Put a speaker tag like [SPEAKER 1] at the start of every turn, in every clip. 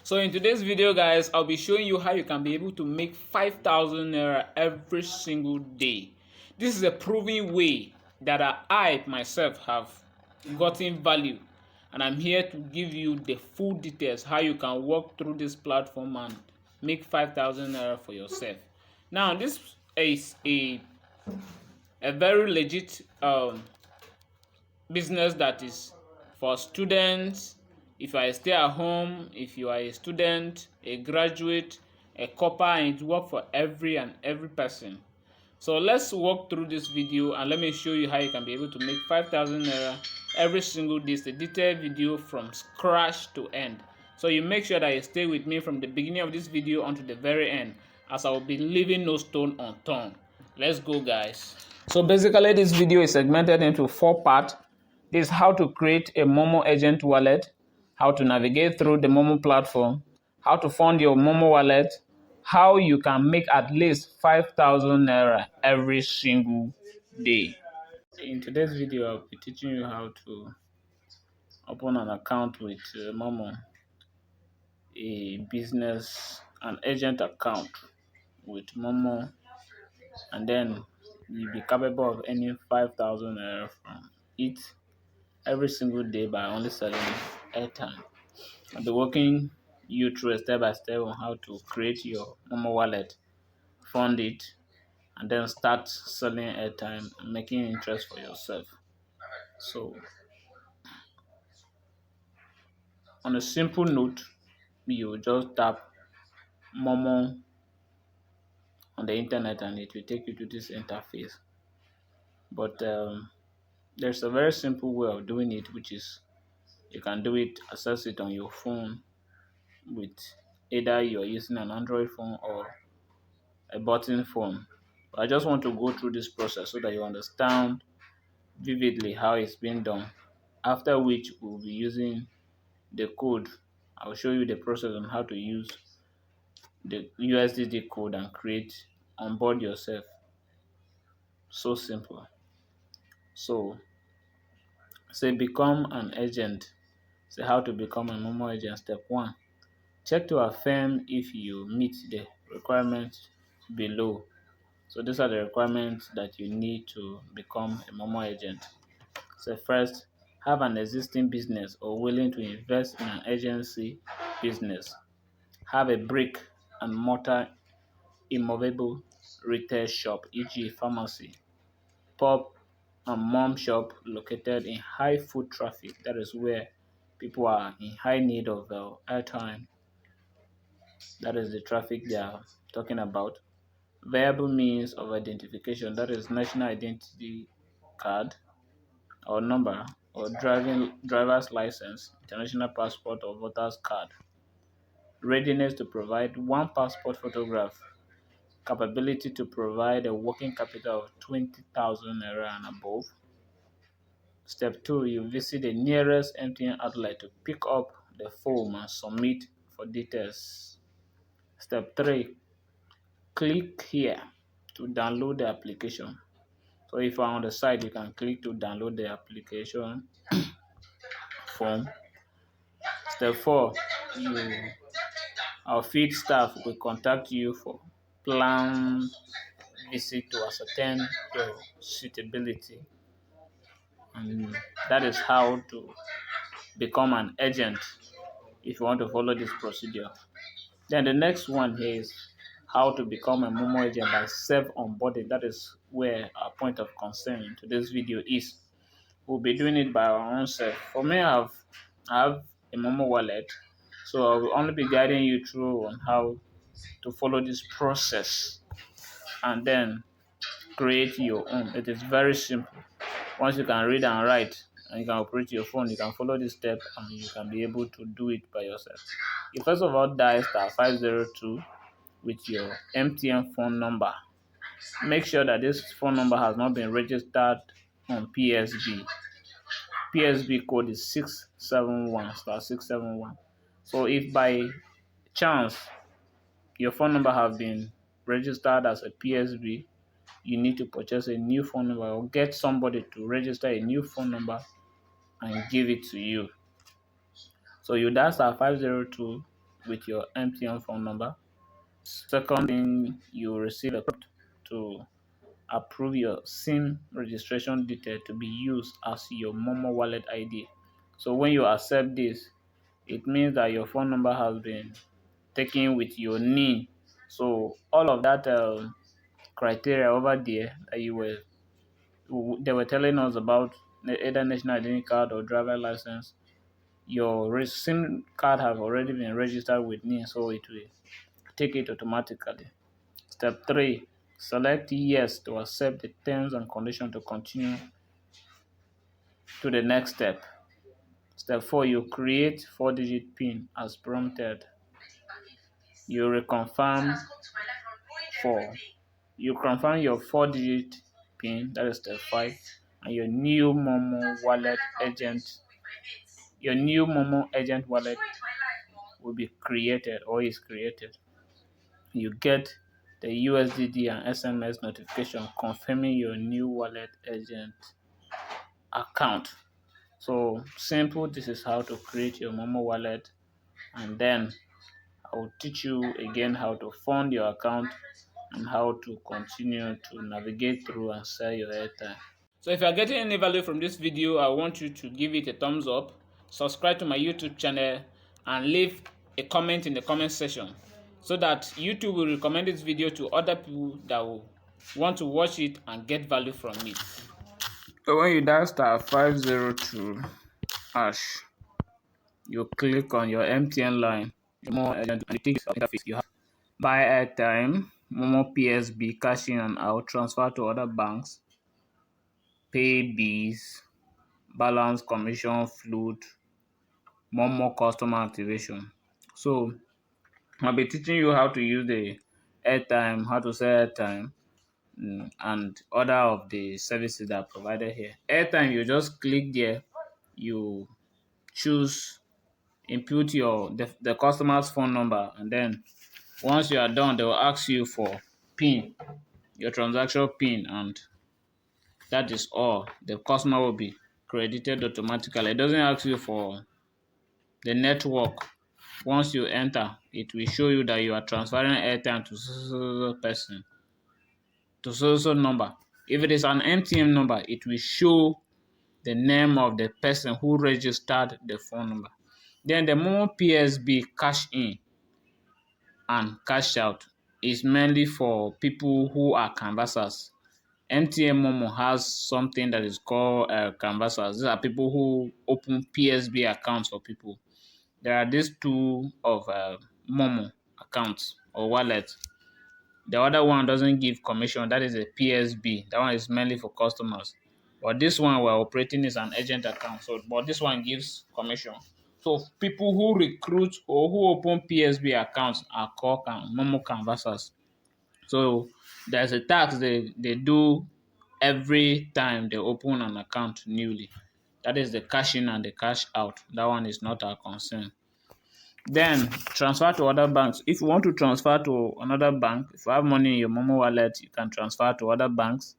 [SPEAKER 1] So in today's video, guys, I'll be showing you how you can be able to make 5,000 naira every single day. This is a proven way that I myself have gotten value, and I'm here to give you the full details how you can walk through this platform and make 5,000 naira for yourself. Now, this is a very legit business that is for students. If you are a stay-at-home, if you are a student, a graduate, a copper, and it works for every person. So let's walk through this video and let me show you how you can be able to make 5,000 naira every single day. It's a detailed video from scratch to end. So you make sure that you stay with me from the beginning of this video until the very end, as I will be leaving no stone unturned. Let's go, guys. So basically this video is segmented into 4 parts. This is how to create a Momo agent wallet, how to navigate through the Momo platform, how to fund your Momo wallet, how you can make at least 5,000 naira every single day. In today's video, I'll be teaching you how to open an account with Momo, a business, an agent account with Momo, and then you'll be capable of earning 5,000 naira from it every single day by only selling airtime. I'll be walking you through a step by step on how to create your Momo wallet, fund it, and then start selling airtime and making interest for yourself. So, on a simple note, you just tap Momo on the internet and it will take you to this interface. But there's a very simple way of doing it, which is you can do it, access it on your phone with either you're using an Android phone or a button phone. But I just want to go through this process so that you understand vividly how it's being done. After which we'll be using the code. I'll show you the process on how to use the USDT code and create onboard yourself. So simple. So say become an agent. Say how to become a Momo agent. Step 1. Check to affirm if you meet the requirements below. So these are the requirements that you need to become a Momo agent. So first, have an existing business or willing to invest in an agency business. Have a brick and mortar immovable retail shop, e.g. pharmacy, pub and mom shop located in high foot traffic. That is where people are in high need of airtime. That is the traffic they are talking about. Viable means of identification, that is national identity card or number or driver's license, international passport or voter's card. Readiness to provide one passport photograph. Capability to provide a working capital of 20,000 naira and above. Step 2, you visit the nearest MTN outlet to pick up the form and submit for details. Step 3, click here to download the application. So if you're on the site, you can click to download the application form. Step 4, our field staff will contact you for planned visit to ascertain your suitability. And that is how to become an agent if you want to follow this procedure. Then the next one is how to become a Momo agent by self-onboarding. That is where our point of concern in today's video is. We'll be doing it by our own self. For me, I have a Momo wallet, so I will only be guiding you through on how to follow this process and then create your own. It is very simple. Once you can read and write and you can operate your phone, you can follow this step and you can be able to do it by yourself. You first of all dial *502 with your MTN phone number. Make sure that this phone number has not been registered on PSB. PSB code is 671 *671. So if by chance your phone number has been registered as a PSB, you need to purchase a new phone number or get somebody to register a new phone number and give it to you. So you dial *502 with your MTN phone number. Second thing, you receive a code to approve your SIM registration detail to be used as your Momo wallet ID. So when you accept this, it means that your phone number has been taken with your NIN. So all of that criteria over there that they were telling us about, either national identity card or driver license, your SIM card have already been registered with NIN, so it will take it automatically. Step 3, select yes to accept the terms and conditions to continue to the next step. Step 4, you create 4-digit PIN as prompted. You reconfirm for you confirm your 4-digit PIN, that is step 5, and your new Momo agent wallet will be created or is created. You get the USDD and SMS notification confirming your new wallet agent account. So simple, this is how to create your Momo wallet, and then I will teach you again how to fund your account and how to continue to navigate through and sell your airtime. So if you are getting any value from this video, I want you to give it a thumbs up, subscribe to my YouTube channel, and leave a comment in the comment section so that YouTube will recommend this video to other people that will want to watch it and get value from it. So when you dial *502#, you click on your MTN line, Momo agent, and you take this interface. You have buy airtime, Momo PSB, cash in and out, transfer to other banks, pay bills, balance, commission, float, Momo customer activation. So I'll be teaching you how to use the airtime, how to sell airtime, and other of the services that are provided here. Airtime, you just click there, you choose input the customer's phone number, and then once you are done, they will ask you for PIN, your transaction PIN, and that is all. The customer will be credited automatically. It doesn't ask you for the network. Once you enter, it will show you that you are transferring airtime to so person, to so number. If it is an MTN number, it will show the name of the person who registered the phone number. Then the Momo PSB cash in and cash out is mainly for people who are canvassers. MTN Momo has something that is called canvassers. These are people who open PSB accounts for people. There are these two of Momo accounts or wallets. The other one doesn't give commission. That is a PSB. That one is mainly for customers. But this one we're operating is an agent account. So, but this one gives commission. So people who recruit or who open PSB accounts are called Momo canvassers. So there's a tax they do every time they open an account newly. That is the cash in and the cash out. That one is not our concern. Then transfer to other banks. If you want to transfer to another bank, if you have money in your Momo wallet, you can transfer to other banks,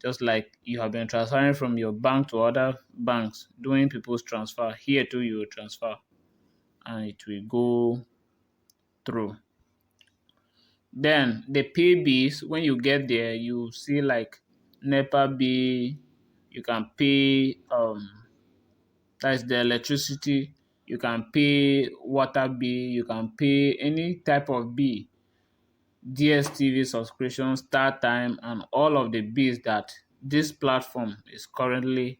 [SPEAKER 1] just like you have been transferring from your bank to other banks, doing people's transfer. Here too, you will transfer and it will go through. Then the pay bills, when you get there, you see like NEPA bill, you can pay that is the electricity, you can pay water bill, you can pay any type of bill, DSTV subscription, StarTime, and all of the bills that this platform is currently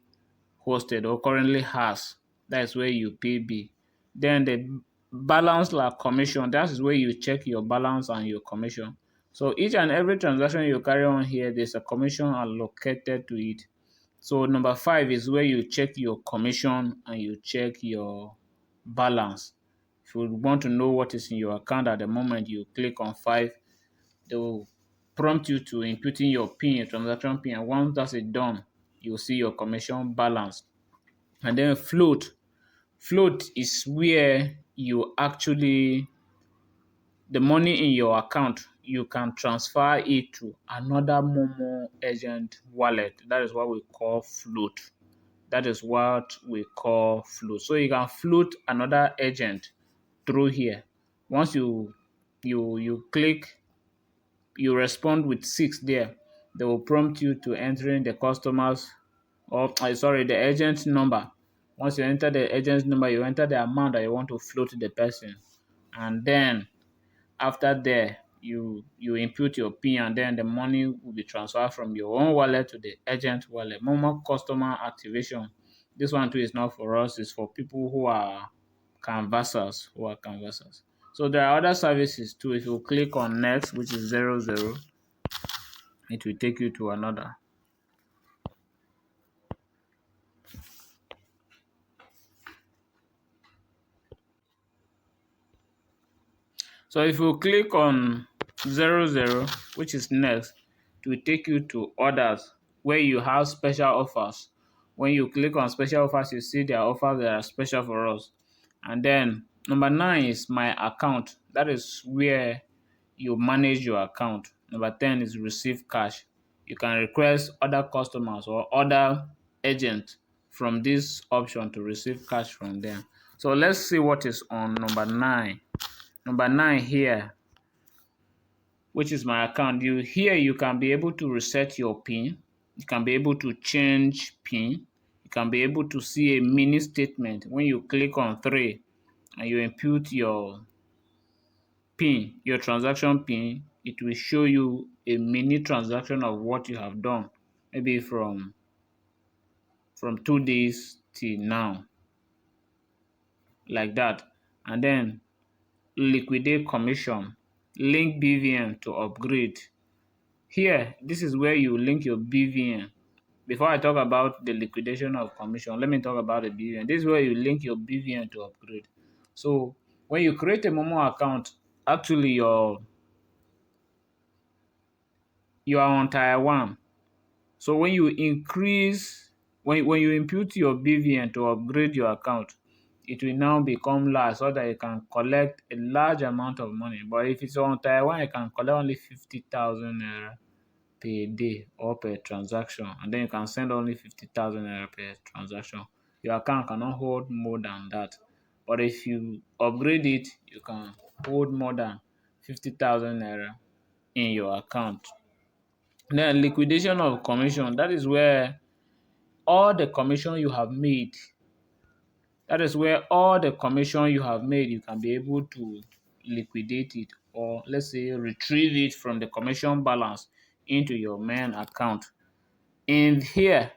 [SPEAKER 1] hosted or currently has. That is where you pay bill. Then the balance like commission, that is where you check your balance and your commission. So each and every transaction you carry on here, there's a commission allocated to it. So number 5 is where you check your commission and you check your balance. If you want to know what is in your account at the moment, you click on 5. They will prompt you to input in your PIN, your transaction PIN, and once that's done, you'll see your commission balance. And then float. Float is where you actually, the money in your account, you can transfer it to another Momo agent wallet. That is what we call float. That is what we call float. So you can float another agent through here. Once you click, you respond with 6 there, they will prompt you to entering the customers or sorry, the agent number. Once you enter the agent number, you enter the amount that you want to float to the person, and then after there, you input your PIN, and then the money will be transferred from your own wallet to the agent wallet. Normal customer activation. This one too is not for us, it's for people who are canvassers. So there are other services too. If you click on next, which is 00, it will take you to another. So if you click on 00, which is next, it will take you to others where you have special offers. When you click on special offers, you see there are offers that are special for us. And then number 9 is my account. That is where you manage your account. Number 10 is receive cash. You can request other customers or other agents from this option to receive cash from them. So let's see what is on number 9. Number 9 here, which is my account. You can be able to reset your PIN. You can be able to change PIN. You can be able to see a mini statement. When you click on 3 and you input your PIN, your transaction PIN, it will show you a mini transaction of what you have done, maybe from 2 days till now, like that. And then liquidate commission, link BVN to upgrade. Here, this is where you link your BVN. Before I talk about the liquidation of commission, let me talk about the BVN. This is where you link your BVN to upgrade. So when you create a Momo account, actually you are on tier 1. So when you when you input your BVN to upgrade your account, it will now become large so that you can collect a large amount of money. But if it's on tier 1, you can collect only 50,000 naira per day or per transaction, and then you can send only 50,000 naira per transaction. Your account cannot hold more than that. But if you upgrade it, you can hold more than 50,000 naira in your account. Then liquidation of commission, that is where all the commission you have made, you can be able to liquidate it, or let's say retrieve it from the commission balance into your main account. And here,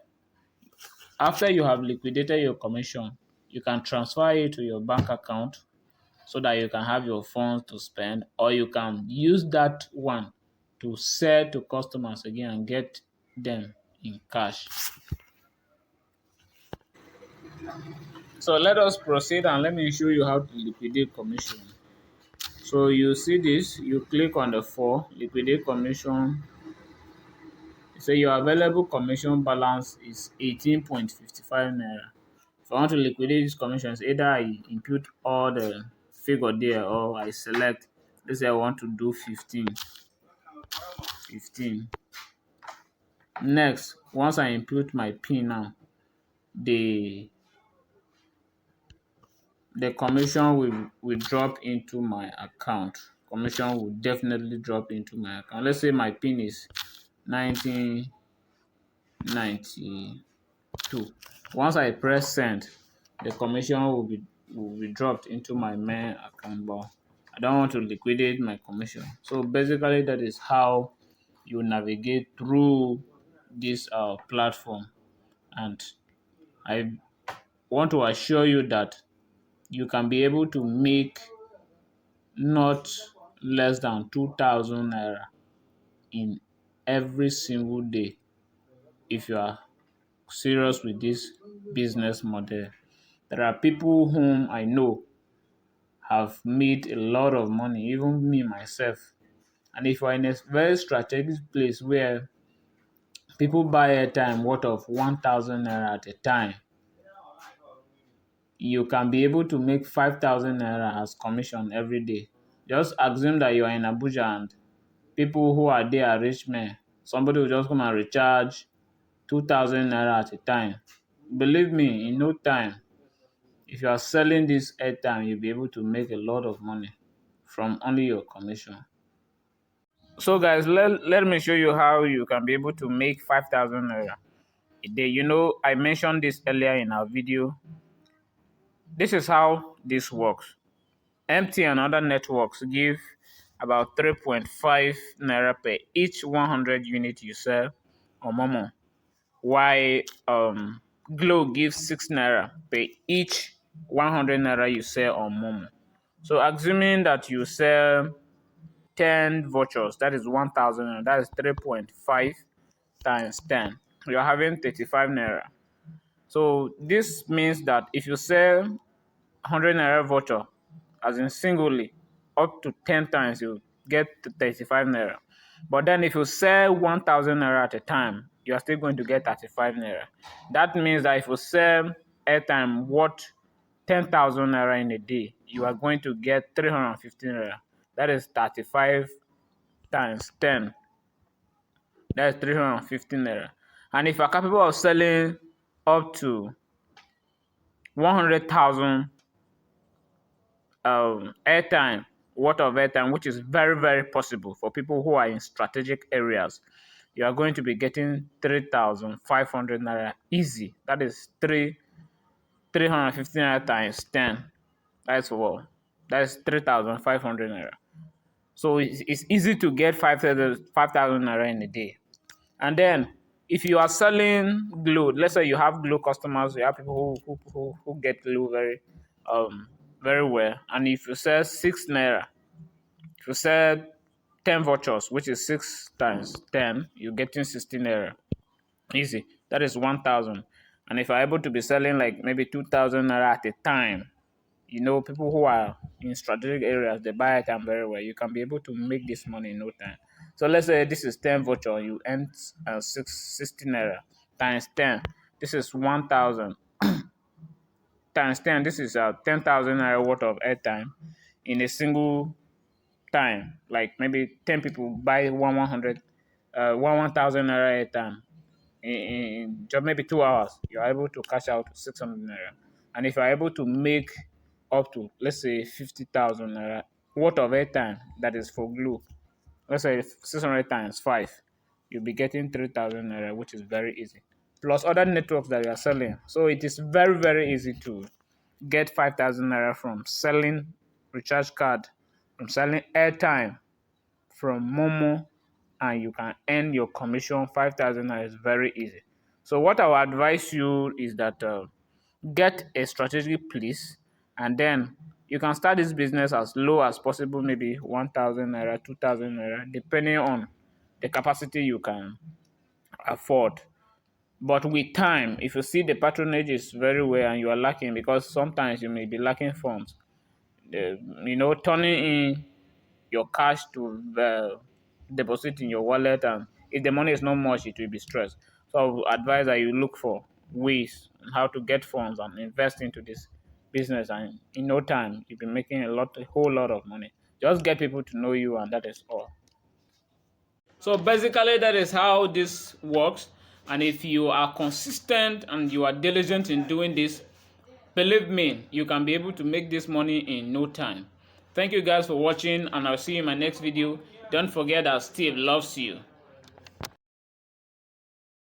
[SPEAKER 1] after you have liquidated your commission, you can transfer it to your bank account so that you can have your funds to spend, or you can use that one to sell to customers again and get them in cash. So let us proceed and let me show you how to liquidate commission. So you see this, you click on the 4, liquidate commission. So your available commission balance is 18.55 naira. If I want to liquidate this commission, it's either I input all the figure there or I select, let's say I want to do 15. Next, once I input my PIN now, the commission will drop into my account. Commission will definitely drop into my account. Let's say my PIN is 1992. Once I press send, the commission will be dropped into my main account, but I don't want to liquidate my commission. So basically, that is how you navigate through this platform, and I want to assure you that you can be able to make not less than 2,000 naira in every single day if you are serious with this business model. There are people whom I know have made a lot of money, even me myself. And if you are in a very strategic place where people buy airtime worth of 1,000 naira at a time, you can be able to make 5,000 naira as commission every day. Just assume that you are in Abuja and people who are there are rich men. Somebody will just come and recharge 2,000 naira at a time. Believe me, in no time, if you are selling this airtime, you'll be able to make a lot of money from only your commission. So guys, let me show you how you can be able to make 5,000 naira a day. You know, I mentioned this earlier in our video. This is how this works. MT and other networks give about 3.5 naira per each 100 unit you sell on Momo. While Glo gives 6 naira per each 100 naira you sell on Momo. So assuming that you sell 10 vouchers, that is 1,000 naira, that is 3.5 times 10. You're having 35 naira. So this means that if you sell 100 naira voucher, as in singly, up to 10 times, you get 35 naira. But then if you sell 1,000 naira at a time, you are still going to get 35 naira. That means that if you sell airtime worth 10,000 naira in a day, you are going to get 350 naira. That is 35 times 10. That is 350 naira. And if you are capable of selling up to 100,000 airtime, worth of airtime, which is very, very possible for people who are in strategic areas, you are going to be getting 3,500 naira easy. That is 350 naira times 10. That's what. That's 3,500 naira. So it's easy to get 5,000 naira in a day. And then if you are selling glue, let's say you have glue customers, you have people who get glue very well, and if you sell 6 naira, if you sell 10 vouchers, which is 6 times 10, you're getting 16 naira. Easy. That is 1,000. And if you're able to be selling like maybe 2,000 naira at a time, you know, people who are in strategic areas, they buy item very well. You can be able to make this money in no time. So let's say this is 10 voucher, you earn 60 naira times 10. This is 1,000 times 10. This is 10,000 naira worth of airtime in a single time. Like maybe 10 people buy 1,000 naira airtime in just maybe 2 hours. You're able to cash out 600 naira. And if you're able to make up to, let's say, 50,000 naira worth of airtime that is for glue, let's say 600 times 5, you'll be getting 3,000 naira, which is very easy. Plus other networks that you are selling. So it is very, very easy to get 5,000 naira from selling recharge card, from selling airtime, from Momo, and you can earn your commission. 5,000 naira is very easy. So what I would advise you is that get a strategic place, and then you can start this business as low as possible, maybe 1,000 naira, 2,000 naira, depending on the capacity you can afford. But with time, if you see the patronage is very well and you are lacking, because sometimes you may be lacking funds, turning in your cash to deposit in your wallet, and if the money is not much, it will be stressed. So I would advise that you look for ways on how to get funds and invest into this business, and in no time you'll be making a whole lot of money. Just get people to know you, and that is all. So basically, that is how this works. And if you are consistent and you are diligent in doing this, believe me, you can be able to make this money in no time. Thank you guys for watching, and I'll see you in my next video. Don't forget that Steve loves you.